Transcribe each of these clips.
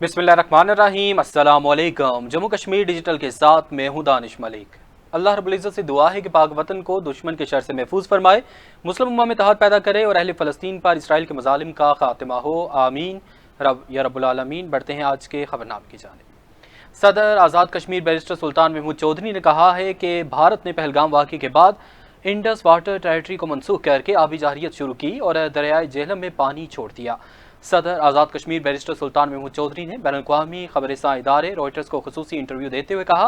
बिस्मिल्लाहिर्रहमानिर्रहीम। अस्सलाम वालेकुम। जम्मू कश्मीर डिजिटल के साथ मैं हूं दानिश मलिक। अल्लाह रब्बुल इज़्ज़त से दुआ है कि पाक वतन को दुश्मन के शर से महफूज फरमाए, मुस्लिम उम्मा में इत्तेहाद पैदा करे और अहले फ़लस्तीन पर इसराइल के मज़ालिम का खात्मा हो, आमीन या रब्बुल आलमीन। बढ़ते हैं आज के खबरनामे की जानिब। सदर आज़ाद कश्मीर बैरिस्टर सुल्तान महमूद चौधरी ने कहा है कि भारत ने पहलगाम वाक़े के बाद इंडस वाटर टेरिटरी को मनसूख करके आबी जारियत शुरू की और दरियाए जेहलम में पानी छोड़ दिया। सदर आज़ाद कश्मीर बैरिस्टर सुल्तान महमूद चौधरी ने बैनुल-अक़वामी खबरसां इदारे रॉयटर्स को खुसूसी इंटरव्यू देते हुए कहा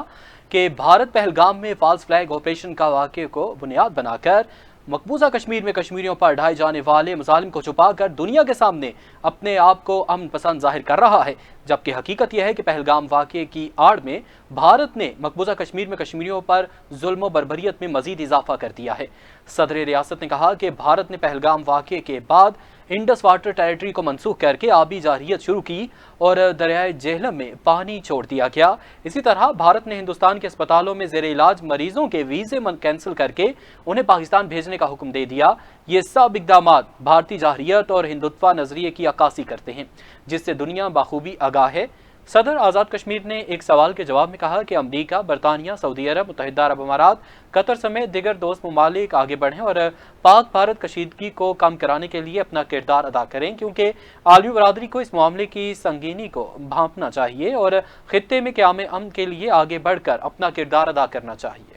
कि भारत पहलगाम में फाल्स फ्लैग ऑपरेशन का वाक़े को बुनियाद बनाकर मकबूजा कश्मीर में कश्मीरियों पर ढाए जाने वाले मज़ालिम को छुपाकर दुनिया के सामने अपने आप को अमन पसंद जाहिर कर रहा है, जबकि हकीकत यह है कि पहलगाम वाक़े की आड़ में भारत ने मकबूजा कश्मीर में कश्मीरियों पर जुल्म बर्बरियत में मजीद इजाफा कर दिया है। सदर रियासत ने कहा कि भारत ने पहलगाम वाक़े के बाद इंडस वाटर टेरिटरी को मनसूख करके आबी जारियत शुरू की और दरियाए जेहलम में पानी छोड़ दिया गया। इसी तरह भारत ने हिंदुस्तान के अस्पतालों में ज़ेरे इलाज मरीजों के वीज़े कैंसिल करके उन्हें पाकिस्तान भेजने का हुक्म दे दिया। ये सब इक़दाम भारतीय जाहरियत और हिंदुत्वा नज़रिए की अक्कासी करते हैं, जिससे दुनिया बखूबी आगाह है। सदर आज़ाद कश्मीर ने एक सवाल के जवाब में कहा कि अमरीका, बरतानिया, सऊदी अरब, मुत्तहिदा अरब अमारात, कतर समेत दिगर दोस्त ममालिक आगे बढ़ें और पाक भारत कशीदगी को कम कराने के लिए अपना किरदार अदा करें, क्योंकि आलमी बरादरी को इस मामले की संगीनी को भांपना चाहिए और खित्ते में क़याम अमन के लिए आगे बढ़कर अपना किरदार अदा करना चाहिए।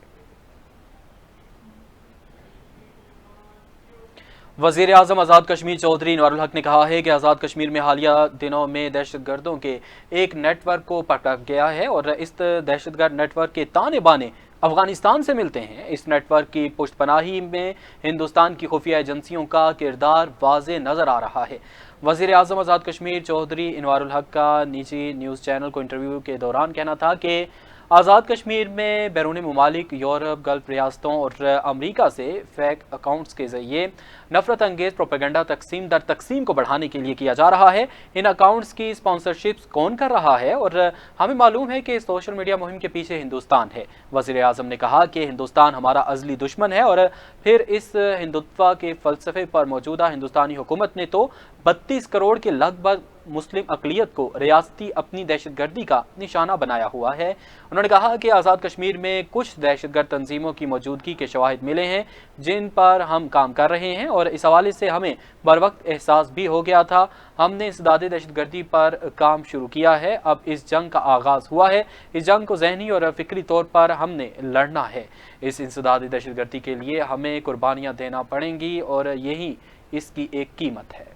वज़ीर आज़म आज़ाद कश्मीर चौधरी इनवारुल हक ने कहा है कि आज़ाद कश्मीर में हालिया दिनों में दहशत गर्दों के एक नेटवर्क को पकड़ा गया है और इस दहशतगर्द नेटवर्क के ताने बाने अफगानिस्तान से मिलते हैं। इस नेटवर्क की पुष्टपनाही में हिंदुस्तान की खुफिया एजेंसियों का किरदार वाज़े नज़र आ रहा है। वज़ीर आज़म आज़ाद कश्मीर चौधरी इनवारुल हक का निजी न्यूज़ चैनल को इंटरव्यू के दौरान कहना था कि आज़ाद कश्मीर में बैरून ममालिक, यूरोप, गल्फ रियासतों और अमरीका से फेक अकाउंट्स के जरिए नफरत अंगेज प्रोपेगेंडा तकसीम दर तकसीम को बढ़ाने के लिए किया जा रहा है। इन अकाउंट्स की स्पॉन्सरशिप्स कौन कर रहा है और हमें मालूम है कि सोशल मीडिया मुहिम के पीछे हिंदुस्तान है। वज़ीर आज़म ने कहा कि हिंदुस्तान हमारा अज़ली दुश्मन है और फिर इस हिंदुत्वा के फ़लसफ़े पर मौजूदा हिंदुस्तानी हुकूमत ने तो 32 करोड़ के लगभग मुस्लिम अक़लियत को रियासती अपनी दहशतगर्दी का निशाना बनाया हुआ है। उन्होंने कहा कि आज़ाद कश्मीर में कुछ दहशतगर्द तंजीमों की मौजूदगी के शवाहिद मिले हैं, जिन पर हम काम कर रहे हैं और इस हवाले से हमें बर वक्त एहसास भी हो गया था। हमने इंसदाद दहशतगर्दी पर काम शुरू किया है। अब इस जंग का आगाज़ हुआ है। इस जंग को ज़हनी और फ़िक्री तौर पर हमने लड़ना है। इस इंसदाद दहशतगर्दी के लिए हमें कुर्बानियाँ देना पड़ेंगी और यही इसकी एक कीमत है।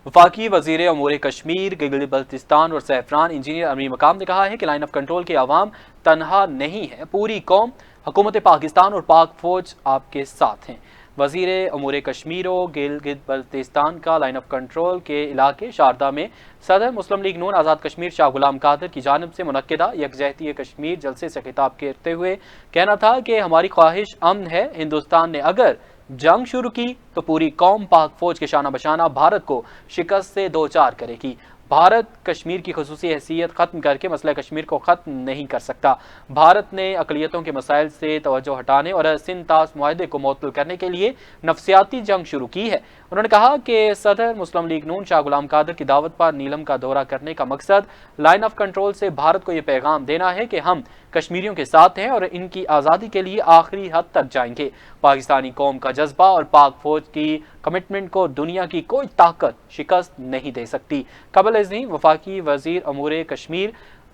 वफाकी वज़ीर अमूर कश्मीर, गिलगित बल्तिस्तान और सैफरान इंजीनियर अमीर मकाम ने कहा है कि लाइन ऑफ कंट्रोल के अवाम तनहा नहीं है, पूरी कौम, हुकूमत पाकिस्तान और पाक फौज आपके साथ हैं। वज़ीर अमूर कश्मीर और गिलगित बल्तिस्तान का लाइन ऑफ कंट्रोल के इलाके शारदा में सदर मुस्लिम लीग नून आज़ाद कश्मीर शाह गुलाम कादर की जानिब से मुनक्किदा यकजहती कश्मीर जलसे से खिताब करते हुए कहना था कि हमारी ख्वाहिश अमन है। हिंदुस्तान ने अगर जंग शुरू की तो पूरी कौम पाक फौज के शाना बशाना भारत को शिकस्त से दो चार करेगी। भारत कश्मीर की खुसूसी हैसियत ख़त्म करके मसला कश्मीर को ख़त्म नहीं कर सकता। भारत ने अक़लियतों के मसाइल से तवज्जो हटाने और सिंध तास मुआहदे को मुअत्तल करने के लिए नफसियाती जंग शुरू की है। उन्होंने कहा कि सदर मुस्लिम लीग नून शाह गुलाम कादर की दावत पर नीलम का दौरा करने का मकसद लाइन ऑफ कंट्रोल से भारत को यह पैगाम देना है कि हम कश्मीरियों के साथ हैं और इनकी आज़ादी के लिए आखिरी हद तक जाएंगे। पाकिस्तानी कौम का जज्बा और पाक फौज की कमिटमेंट को दुनिया की कोई ताकत शिकस्त नहीं दे सकती। कबल अज़ीं वफाकी वज़ीर अमूर कश्मीर,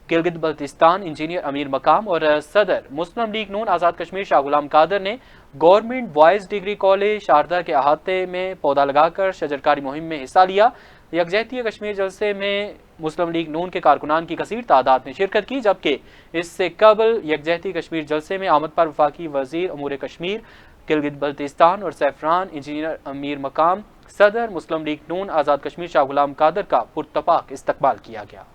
गिलगित बल्तिस्तान इंजीनियर अमीर मकाम और सदर मुस्लिम लीग नून आज़ाद कश्मीर शाह गुलाम कादर ने government boys degree college Sharda के अहाते में पौधा लगाकर शजरकारी मुहिम में हिस्सा लिया। यकजहती कश्मीर जलसे में मुस्लिम लीग नून के कारकुनान की कसीर तादाद ने शिरकत की, जबकि इससे कबल यकजहती कश्मीर जलसे में आमद पर वफाकी वज़ीर अमूर कश्मीर, गिलगित बल्तिस्तान और सैफरान इंजीनियर अमीर मकाम, सदर मुस्लिम लीग नून आज़ाद कश्मीर शाह गुलाम कादर का पुरतपाक इस्तकबाल किया गया।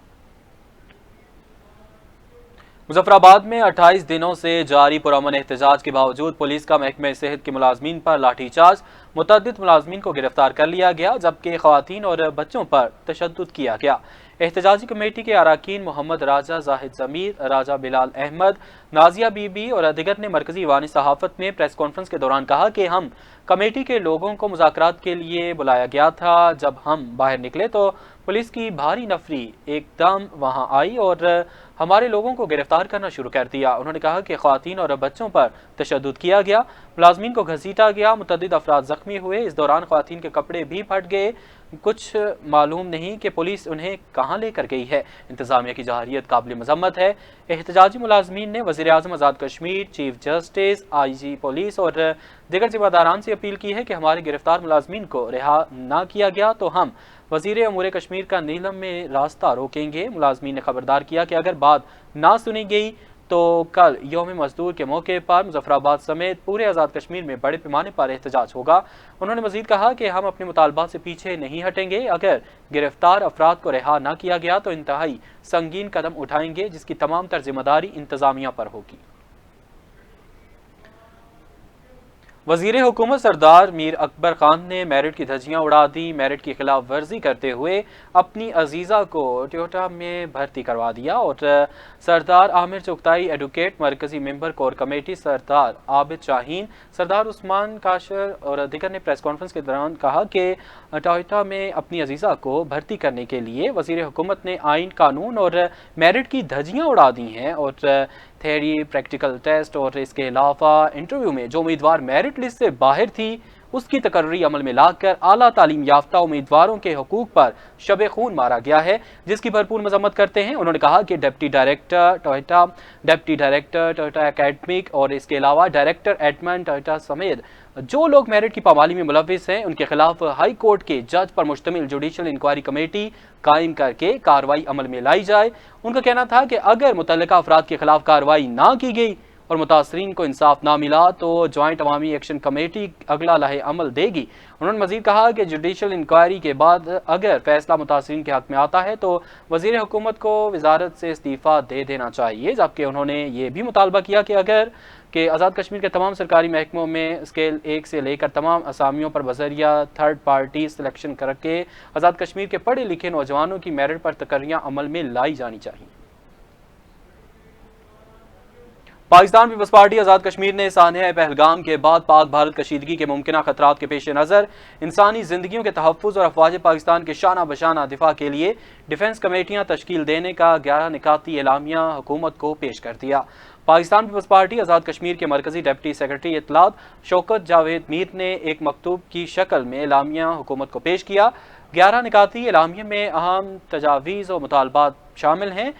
मुजफ्फराबाद में 28 दिनों से जारी पुरअमन एहतजाज के बावजूद पुलिस का महकमे सेहत के मुलाजमीन पर लाठीचार्ज, متعدد ملازمین کو گرفتار کر لیا گیا جبکہ خواتین اور بچوں پر تشدد کیا گیا۔ احتجاجی کمیٹی کے اراکین محمد راجہ زاہد ضمیر، راجہ بلال احمد، نازیہ بی بی اور دیگر نے مرکزی ایوان صحافت میں پریس کانفرنس کے دوران کہا کہ ہم کمیٹی کے لوگوں کو مذاکرات کے لیے بلایا گیا تھا۔ جب ہم باہر نکلے تو پولیس کی بھاری نفری ایک دم وہاں آئی اور ہمارے لوگوں کو گرفتار کرنا شروع کر دیا۔ انہوں نے کہا کہ خواتین اور بچوں پر تشدد کیا گیا، ملازمین کو گھسیٹا گیا، متعدد افراد زخمی ہوئے۔ اس دوران خواتین کے کپڑے بھی پھٹ گئے، کچھ معلوم نہیں کہ پولیس انہیں کہاں لے کر گئی ہے۔ انتظامیہ کی جارحیت قابل مذمت ہے۔ احتجاجی ملازمین نے وزیر اعظم آزاد کشمیر، چیف جسٹس، آئی جی پولیس اور دیگر ذمہ داران سے اپیل کی ہے کہ ہمارے گرفتار ملازمین کو رہا نہ کیا گیا تو ہم وزیر امور کشمیر کا نیلم میں راستہ روکیں گے۔ ملازمین نے خبردار کیا کہ اگر بات نہ سنی گئی تو کل یوم مزدور کے موقع پر مظفر آباد سمیت پورے آزاد کشمیر میں بڑے پیمانے پر احتجاج ہوگا۔ انہوں نے مزید کہا کہ ہم اپنے مطالبات سے پیچھے نہیں ہٹیں گے۔ اگر گرفتار افراد کو رہا نہ کیا گیا تو انتہائی سنگین قدم اٹھائیں گے جس کی تمام تر ذمہ داری انتظامیہ پر ہوگی۔ وزیر حکومت سردار میر اکبر خان نے میرٹ کی دھجیاں اڑا دی۔ میرٹ کی خلاف ورزی کرتے ہوئے اپنی عزیزہ کو ٹوئیٹا میں بھرتی کروا دیا اور سردار عامر چغتائی ایڈوکیٹ، مرکزی ممبر کور کمیٹی سردار عابد شاہین، سردار عثمان کاشر اور دیگر نے پریس کانفرنس کے دوران کہا کہ ٹوئیٹا میں اپنی عزیزہ کو بھرتی کرنے کے لیے وزیر حکومت نے آئین، قانون اور میرٹ کی دھجیاں اڑا دی ہیں اور تھیوری، پریکٹیکل ٹیسٹ اور اس کے علاوہ انٹرویو میں جو امیدوار میرٹ لسٹ سے باہر تھی اس کی تقرری عمل میں لا کر اعلیٰ تعلیم یافتہ امیدواروں کے حقوق پر شب خون مارا گیا ہے، جس کی بھرپور مذمت کرتے ہیں۔ انہوں نے کہا کہ ڈپٹی ڈائریکٹر ٹوئیٹا اکیڈمک اور اس کے علاوہ ڈائریکٹر ایڈمن ٹوئیٹا سمیت جو لوگ میرٹ کی پامالی میں ملوث ہیں ان کے خلاف ہائی کورٹ کے جج پر مشتمل جوڈیشل انکوائری کمیٹی قائم کر کے کارروائی عمل میں لائی جائے۔ ان کا کہنا تھا کہ اگر متعلقہ افراد کے خلاف کارروائی نہ کی گئی اور متاثرین کو انصاف نہ ملا تو جوائنٹ عوامی ایکشن کمیٹی اگلا لائحہ عمل دے گی۔ انہوں نے مزید کہا کہ جوڈیشل انکوائری کے بعد اگر فیصلہ متاثرین کے حق میں آتا ہے تو وزیر حکومت کو وزارت سے استعفیٰ دے دینا چاہیے، جبکہ انہوں نے یہ بھی مطالبہ کیا کہ آزاد کشمیر کے تمام سرکاری محکموں میں اسکیل 1 سے لے کر تمام اسامیوں پر بذریعہ تھرڈ پارٹی سلیکشن کر کے آزاد کشمیر کے پڑھے لکھے نوجوانوں کی میرٹ پر تقرریاں عمل میں لائی جانی چاہیے۔ پاکستان پیپلز پارٹی آزاد کشمیر نے سانحہ پہلگام کے بعد پاک بھارت کشیدگی کے ممکنہ خطرات کے پیش نظر انسانی زندگیوں کے تحفظ اور افواج پاکستان کے شانہ بشانہ دفاع کے لیے ڈیفنس کمیٹیاں تشکیل دینے کا 11 نکاتی اعلامیہ حکومت کو پیش کر دیا۔ پاکستان پیپلز پارٹی آزاد کشمیر کے مرکزی ڈپٹی سیکرٹری اطلاعات شوکت جاوید میر نے ایک مکتوب کی شکل میں اعلامیہ حکومت کو پیش کیا۔ 11 نکاتی اعلامیہ میں اہم تجاویز و مطالبات شامل ہیں۔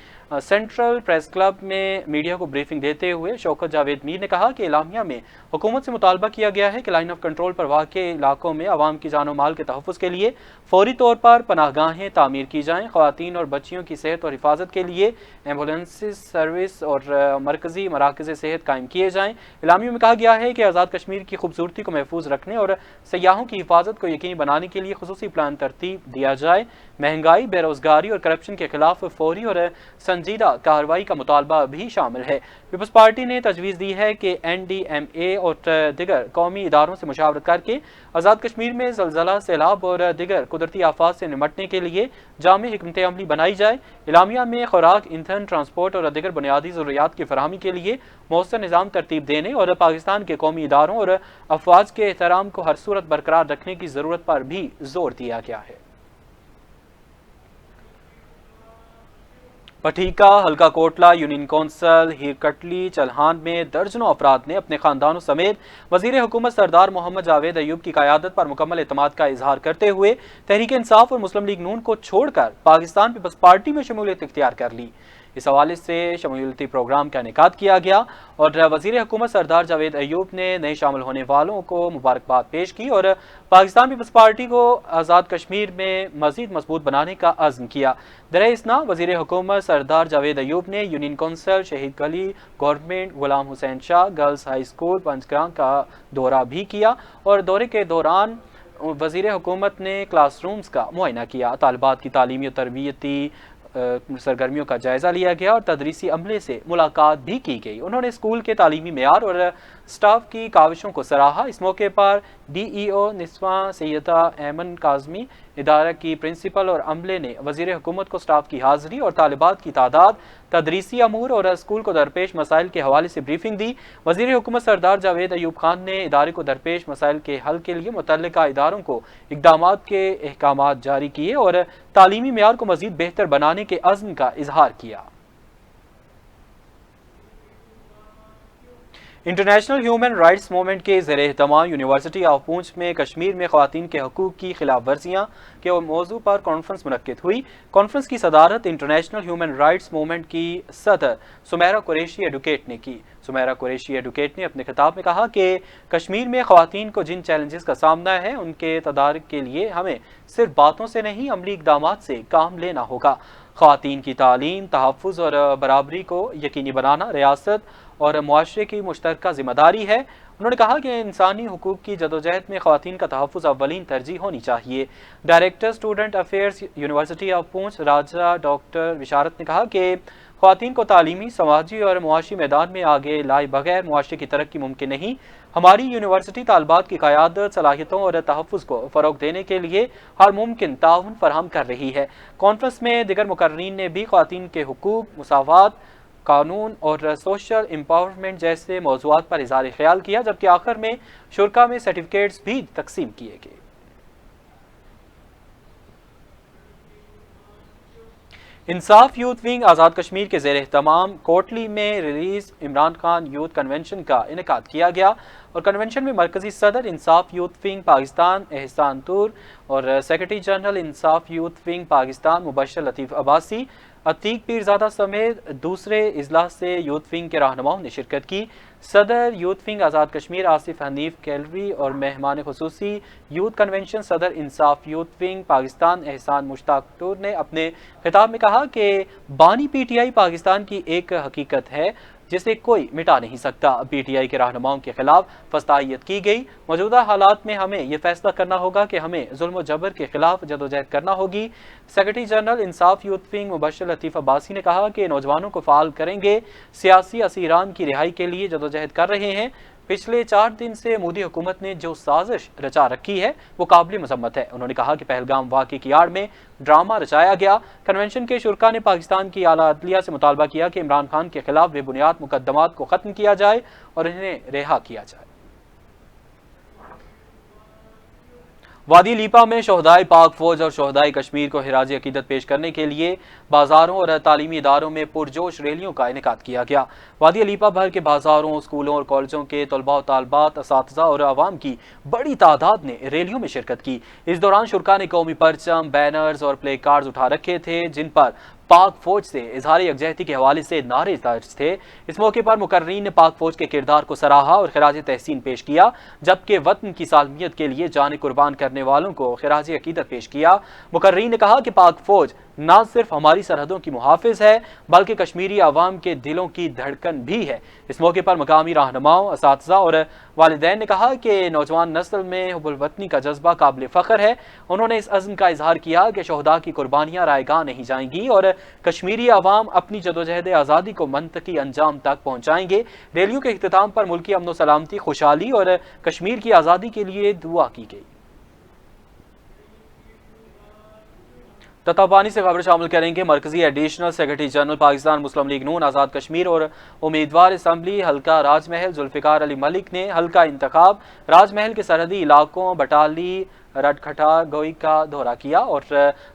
سینٹرل پریس کلب میں میڈیا کو بریفنگ دیتے ہوئے شوکت جاوید میر نے کہا کہ اعلامیہ میں حکومت سے مطالبہ کیا گیا ہے کہ لائن آف کنٹرول پر واقع علاقوں میں عوام کی جان و مال کے تحفظ کے لیے فوری طور پر پناہ گاہیں تعمیر کی جائیں، خواتین اور بچیوں کی صحت اور حفاظت کے لیے ایمبولینس سروس اور مرکزی مراکز صحت قائم کیے جائیں۔ اعلامیہ میں کہا گیا ہے کہ آزاد کشمیر کی خوبصورتی کو محفوظ رکھنے اور سیاحوں کی حفاظت کو یقینی بنانے کے لیے خصوصی پلان ترتیب دیا جائے، مہنگائی، بے روزگاری اور کرپشن کے خلاف فوری اور سنجیدہ کارروائی کا مطالبہ بھی شامل ہے۔ پیپلز پارٹی نے تجویز دی ہے کہ این ڈی ایم اے اور دیگر قومی اداروں سے مشاورت کر کے آزاد کشمیر میں زلزلہ، سیلاب اور دیگر قدرتی آفات سے نمٹنے کے لیے جامع حکمت عملی بنائی جائے۔ اعلامیہ میں خوراک، ایندھن، ٹرانسپورٹ اور دیگر بنیادی ضروریات کی فراہمی کے لیے مؤثر نظام ترتیب دینے اور پاکستان کے قومی اداروں اور افواج کے احترام کو ہر صورت برقرار رکھنے کی ضرورت پر بھی زور دیا گیا ہے۔ پٹھیکا، حلقہ کوٹلہ، یونین کونسل، ہیرکٹلی، چلہان میں درجنوں افراد نے اپنے خاندانوں سمیت وزیر حکومت سردار محمد جاوید ایوب کی قیادت پر مکمل اعتماد کا اظہار کرتے ہوئے تحریک انصاف اور مسلم لیگ نون کو چھوڑ کر پاکستان پیپلز پارٹی میں شمولیت اختیار کر لی۔ اس حوالے سے شمولیتی پروگرام کا انعقاد کیا گیا اور وزیر حکومت سردار جاوید ایوب نے نئے شامل ہونے والوں کو مبارکباد پیش کی اور پاکستان پیپلز پارٹی کو آزاد کشمیر میں مزید مضبوط بنانے کا عزم کیا۔ درِ اثنا وزیر حکومت سردار جاوید ایوب نے یونین کونسل، شہید گلی، government Ghulam Hussain Shah girls high school پنجگراں کا دورہ بھی کیا اور دورے کے دوران وزیر حکومت نے کلاس رومز کا معائنہ کیا، طالبات کی تعلیمی اور تربیتی سرگرمیوں کا جائزہ لیا گیا اور تدریسی عملے سے ملاقات بھی کی گئی۔ انہوں نے اسکول کے تعلیمی معیار اور स्टाफ की काविशों को सराहा। इस मौके पर DEO निस्वा सैयदा ऐमन काजमी, इदारा की प्रिंसिपल और अमले ने वजीर हुकूमत को स्टाफ की हाजिरी और तालिबात की तादाद, तदरीसी अमूर और स्कूल को दरपेश मसाइल के हवाले से ब्रीफिंग दी। वजीर हुकूमत सरदार जावेद अयूब खान ने इदारे को दरपेश मसाइल के हल के लिए मुतल्लिका इदारों को इक़दामात के अहकामात जारी किए और तालीमी मेयार को मज़ीद बेहतर बनाने के अज़्म का इजहार किया। इंटरनेशनल ह्यूमन राइट्स मूवमेंट के ज़ेर एहतमाम यूनिवर्सिटी ऑफ पूंछ में कश्मीर में ख़वातीन के हकूक़ की खिलाफ वर्जियाँ के मौजू पर कॉन्फ्रेंस मुनक्किद हुई। कॉन्फ्रेंस की सदारत इंटरनेशनल ह्यूमन राइट्स मूवमेंट की सदर सुमेरा कुरैशी एडवोकेट ने की। सुमेरा कुरैशी एडवोकेट ने अपने खिताब में कहा कि कश्मीर में ख़वातीन को जिन चैलेंजेस का सामना है उनके तदारक के लिए हमें सिर्फ बातों से नहीं अमली इक़दामात से काम लेना होगा। ख़वातीन की तालीम, तहफ़्फ़ुज़ और बराबरी को यकीनी बनाना रियासत और मुआशरे की मुश्तरका जिम्मेदारी है। उन्होंने कहा कि इंसानी हुकूक की जदोजहद में ख़वातीन का तहफ़्फ़ुज़ अव्वलीन तरजीह होनी चाहिए। Director student affairs university of Poonch Raja doctor विशारत ने कहा कि ख़वातीन को तालीमी, समाजी और मुआशी मैदान में आगे लाए बगैर मुआशरे की तरक्की मुमकिन नहीं। हमारी यूनिवर्सिटी तालबात की क़यादत, सलाहियतों और तहफ़्फ़ुज़ को फ़रोग़ देने के लिए हर मुमकिन ताउन फराहम कर रही है। कॉन्फ्रेंस में दिगर मुकर्रीन ने भी ख़वातीन के हुकूक, मुसावात, कानून और सोशल एम्पावरमेंट जैसे मौज़ूआत पर इज़हार ख्याल किया, जबकि आखिर में शुरा में सर्टिफिकेट्स भी तकसीम किए गए। इंसाफ यूथ विंग आज़ाद कश्मीर के ज़ेर एहतमाम कोटली में release Imran Khan youth convention का इनेकाद किया गया और कन्वेंशन में मरकजी सदर इंसाफ यूथ विंग पाकिस्तान एहसान तूर और सेक्रेटरी जनरल इंसाफ यूथ विंग पाकिस्तान मुबशर लतीफ़ अब्बासी, अतीक पीरजादा समेत दूसरे इजलास से यूथ विंग के रहनुमाओं ने शिरकत की। सदर youth wing Azad Kashmir Asif Hanif calorie और मेहमान खुसूसी यूथ कन्वेंशन सदर इंसाफ यूथ विंग पाकिस्तान एहसान मुश्ताक तूर ने अपने खिताब में कहा कि बानी PTI पाकिस्तान की एक हकीकत है जिसे कोई मिटा नहीं सकता। PTI के रहनुमाओं के खिलाफ फस्ताहियत की गई। मौजूदा हालात में हमें यह फैसला करना होगा कि हमें जुल्म जबर के खिलाफ जदोजहद करना होगी। सेक्रेटरी जनरल इंसाफ यूथ विंग मुबशर लतीफ़ अब्बासी ने कहा कि नौजवानों को फाल करेंगे, सियासी असीरान की रिहाई के लिए जदोजहद कर रहे हैं। पिछले 4 दिन से मोदी हुकूमत ने जो साजिश रचा रखी है वो काबिल मजम्मत है। उन्होंने कहा कि पहलगाम वाक़े की आड़ में ड्रामा रचाया गया। कन्वेंशन के शुरा ने पाकिस्तान की आला अदलिया से मुतालबा किया कि इमरान खान के खिलाफ बेबुनियाद मुकदमात को ख़त्म किया जाए और इन्हें रिहा किया जाए। वादी लीपा में शोहदाए पाक फौज और शोहदाए कश्मीर को खिराज अकीदत पेश करने के लिए बाजारों और तालीमी इदारों में पुरजोश रैलियों का इनेकाद किया गया। वादी लीपा भर के बाजारों, स्कूलों और कॉलेजों के तलबा और तालबात, असातिज़ा और आवाम की बड़ी तादाद ने रैलियों में शिरकत की। इस दौरान शुरा ने कौमी परचम, बैनर्स और प्ले कार्ड्स उठा रखे थे जिन पर पाक फौज से इजहार यकजहती के हवाले से नारे दर्ज थे। इस मौके पर मुकर्रीन ने पाक फौज के किरदार को सराहा और खिराज तहसीन पेश किया, जबकि वतन की सालमियत के लिए जान कुर्बान करने वालों को खिराज अकीदत पेश किया। मुकर्रीन ने कहा कि पाक फौज न सिर्फ हमारी सरहदों की मुहाफिज है बल्कि कश्मीरी आवाम के दिलों की धड़कन भी है। इस मौके पर मकामी रहनुमाओं, असातिज़ा और वालिदैन ने कहा कि नौजवान नस्ल में हुब्बुल वतनी का जज्बा काबिल फ़ख्र है। उन्होंने इस अज़्म का इजहार किया कि शोहदा की कुर्बानियाँ रायगाह नहीं जाएंगी और कश्मीरी आवाम अपनी जदोजहद आज़ादी को मंतकी अंजाम तक पहुँचाएंगे। रैलियों के इख्तिताम पर मुल्की अमन व सलामती, खुशहाली और कश्मीर की आज़ादी के लिए दुआ की गई। तताबानी से खबर शामिल करेंगे। मरकजी एडिशनल सेक्रेटरी जनरल पाकिस्तान मुस्लिम लीग नून आज़ाद कश्मीर और उम्मीदवार असम्बली हल्का राजमहल जुल्फ़िकार अली मलिक ने हल्का इंतखाब राजमहल के सरहदी इलाकों बटाली, रटखटा, गोई का दौरा किया और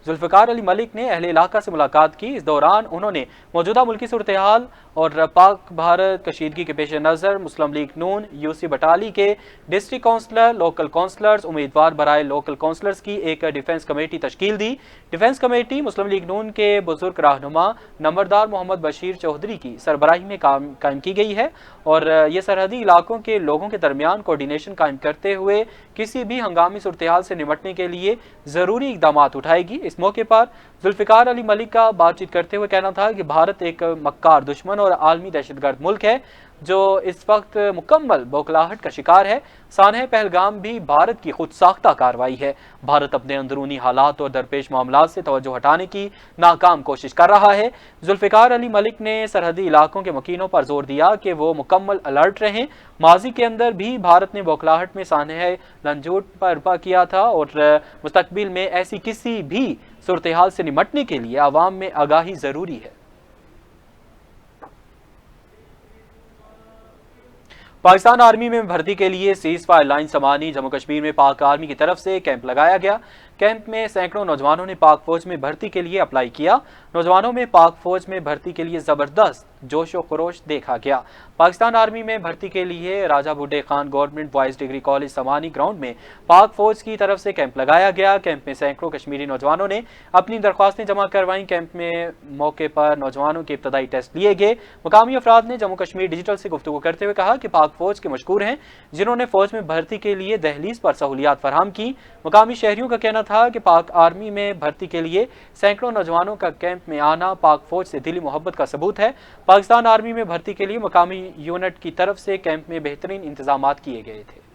जुल्फ़िकार अली मलिक ने अहले इलाका से मुलाकात की। इस दौरान उन्होंने मौजूदा मुल्की सूरत हाल और पाक भारत कशीदगी के पेश नज़र मुस्लिम लीग नून UC बटाली के डिस्ट्रिक्ट काउंसलर, लोकल काउंसलर्स, उम्मीदवार बराए लोकल काउंसलर्स की एक डिफेंस कमेटी तश्कील दी। डिफेंस कमेटी मुस्लिम लीग नून के बुजुर्ग रहनुमा नंबरदार मोहम्मद बशीर चौधरी की सरबराही में कायम की गई है और ये सरहदी इलाकों के लोगों के दरमियान कोऑर्डिनेशन कायम करते हुए किसी भी हंगामी सूरत हाल से निपटने के लिए ज़रूरी इक़दामात उठाएगी। इस मौके पर जुल्फ़िकार अली मलिक का बातचीत करते हुए कहना था कि भारत एक मक्कार दुश्मन और आलमी दहशतगर्द मुल्क है। जो इस वक्त मुकम्मल बौखलाहट का शिकार है। सानह पहलगाम भी भारत की खुद साख्ता कार्रवाई है। भारत अपने अंदरूनी हालात और दरपेश मामलात से तवज्जो हटाने की नाकाम कोशिश कर रहा है। जुल्फ़िकार अली मलिक ने सरहदी इलाकों के मकीनों पर जोर दिया कि वो मुकम्मल अलर्ट रहें। माजी के अंदर भी भारत ने बौखलाहट में सानह लंजोट बर्पा किया था और मुस्तकबिल में ऐसी किसी भी सूरत हाल से निमटने के लिए आवाम में आगाही ज़रूरी है। पाकिस्तान आर्मी में भर्ती के लिए सीज फायर लाइन समानी जम्मू कश्मीर में पाक आर्मी की तरफ से कैंप लगाया गया। कैंप में सैकड़ों नौजवानों ने पाक फौज में भर्ती के लिए अप्लाई किया। नौजवानों में पाक फौज में भर्ती के लिए जबरदस्त जोश व खरोश देखा गया। पाकिस्तान आर्मी में भर्ती के लिए Raja Budhe Khan government boys degree college समानी ग्राउंड में पाक फौज की तरफ से कैंप लगाया गया। कैंप में सैकड़ों कश्मीरी नौजवानों ने अपनी दरख्वास्तें जमा करवाईं। कैंप में मौके पर नौजवानों के इब्तदाई टेस्ट लिए गए। मुकामी अफराद ने जम्मू कश्मीर डिजिटल से गुफ्तगू करते हुए कहा कि पाक फौज के मशकूर हैं जिन्होंने फौज में भर्ती के लिए दहलीज पर सहूलियात फराहम की। मुकामी शहरियों का कहना था कि पाक आर्मी में भर्ती के लिए सैकड़ों नौजवानों का कैंप में आना पाक फौज से दिली मोहब्बत का सबूत है। पाकिस्तान आर्मी में भर्ती के लिए मुकामी यूनिट की तरफ से कैंप में बेहतरीन इंतजामात किए गए थे।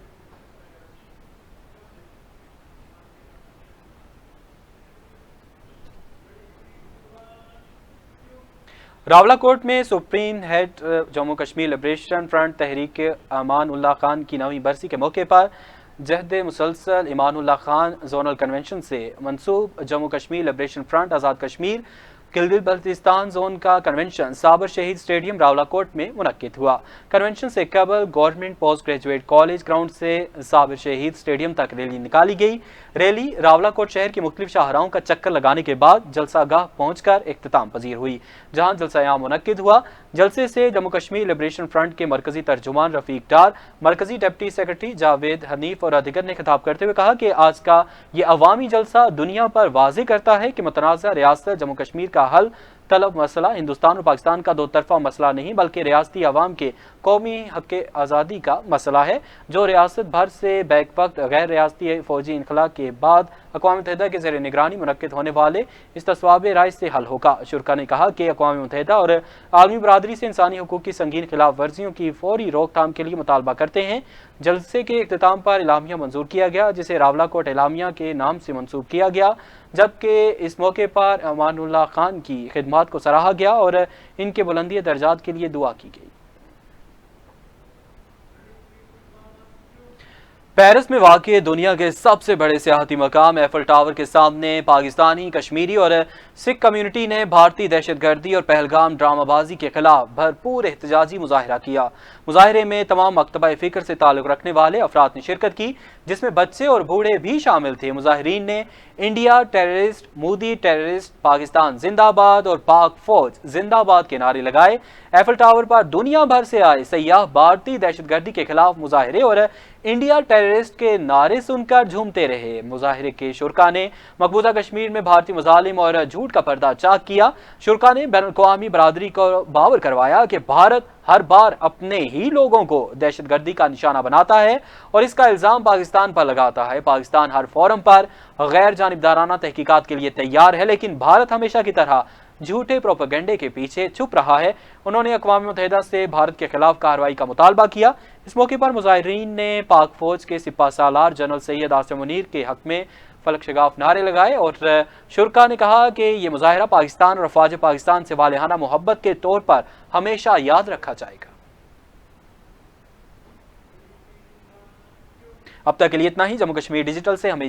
रावलाकोट में supreme head Jammu Kashmir liberation front तहरीक अमान उल्लाह खान की 9वीं बरसी के मौके पर जहद मुसलसल इमान उल्लाह खान जोनल कन्वेंशन से मंसूब Jammu Kashmir liberation front Azad Kashmir Gilgit Baltistan zone का कन्वेंशन साबर शहीद स्टेडियम रावलाकोट में मुनक्किद हुआ। कन्वेंशन से कबल government post graduate college ground से साबर शहीद स्टेडियम तक रैली निकाली गई। रैली रावलाकोट शहर की मुख्तलिफ शाहराहों का चक्कर लगाने के बाद जलसागाह पहुंचकर इख्तिताम पजीर हुई, जहां जलसायाम मुनक्किद हुआ। जलसे से जम्मू कश्मीर लिबरेशन फ्रंट के मरकजी तर्जुमान रफीक डार, मरकजी डिप्टी सेक्रेटरी जावेद हनीफ और अधिगर ने खिताब करते हुए कहा कि आज का ये अवामी जलसा दुनिया पर वाज़ेह करता है कि मुतनाज़ा रियासत जम्मू कश्मीर का हल तलब मसला हिंदुस्तान और पाकिस्तान का दो तरफा मसला नहीं बल्कि रियासती अवाम के कौमी हक़ आज़ादी का मसला है, जो रियासत भर से बैक वक्त गैर रियासती फौजी इनखला के बाद अक़वाम मुत्तहिदा के ज़ेर निगरानी मुनक्किद होने वाले इस्तिस्वाब राय से हल होगा। शुरका ने कहा कि अक़वाम मुत्तहिदा और आलमी बरादरी से इंसानी हुकूक की संगीन खिलाफ वर्जियों की फौरी रोकथाम के लिए मुतालबा करते हैं। जलसे के इख्तिताम पर इलामिया मंजूर किया गया, जिसे रावलाकोट इलामिया के नाम से मंसूब किया गया, जबकि इस मौके पर अमानुल्लाह खान की खिदमात को सराहा गया और इनके बुलंदी दर्जात के लिए दुआ की गई। पेरिस में वाक़ई दुनिया के सबसे बड़े सियाहती मकाम एफल टावर के सामने पाकिस्तानी, कश्मीरी और सिख कम्युनिटी ने भारतीय दहशतगर्दी और पहलगाम ड्रामाबाजी के खिलाफ भरपूर एहतजाजी मुजाहिरा किया। मुजाहिरे में तमाम मकतबा फ़िक्र से ताल्लुक़ रखने वाले अफराद ने शिरकत की, जिसमें बच्चे और बूढ़े भी शामिल थे। मुजाहिरीन ने India terrorist, Modi terrorist, Pakistan जिंदाबाद और पाक फौज जिंदाबाद के नारे लगाए। एफल टावर पर दुनिया भर से आए सयाह भारतीय दहशतगर्दी के खिलाफ मुजाहिरे और इंडिया टेररिस्ट के नारे सुनकर झूमते रहे। मुजाहिरे के शुरका ने मकबूजा कश्मीर में भारतीय मुजालिम और झूठ का पर्दा चाक किया। शुरका ने बैनुल-अक़वामी बरादरी को बावर करवाया कि भारत हर बार अपने ही लोगों को दहशतगर्दी का निशाना बनाता है और इसका इल्जाम पाकिस्तान पर लगाता है। पाकिस्तान हर फोरम पर गैर जानिबदाराना तहकीकात के लिए तैयार है, लेकिन भारत हमेशा की तरह झूठे प्रोपेगेंडे के पीछे छुप रहा है। उन्होंने अक़वाम मुत्तहिदा से भारत के खिलाफ कार्रवाई का मुतालबा किया। इस मौके पर मुजाहिरीन ने पाक फौज के सिपा सालार जनरल सैयद आसिम मुनीर के हक में फलक शगाफ नारे लगाए और शुरका ने कहा कि यह मुजाहिरा पाकिस्तान और अफवाज पाकिस्तान से वालेहाना मोहब्बत के तौर पर हमेशा याद रखा जाएगा। अब तक के लिए इतना ही। जम्मू कश्मीर डिजिटल से हमें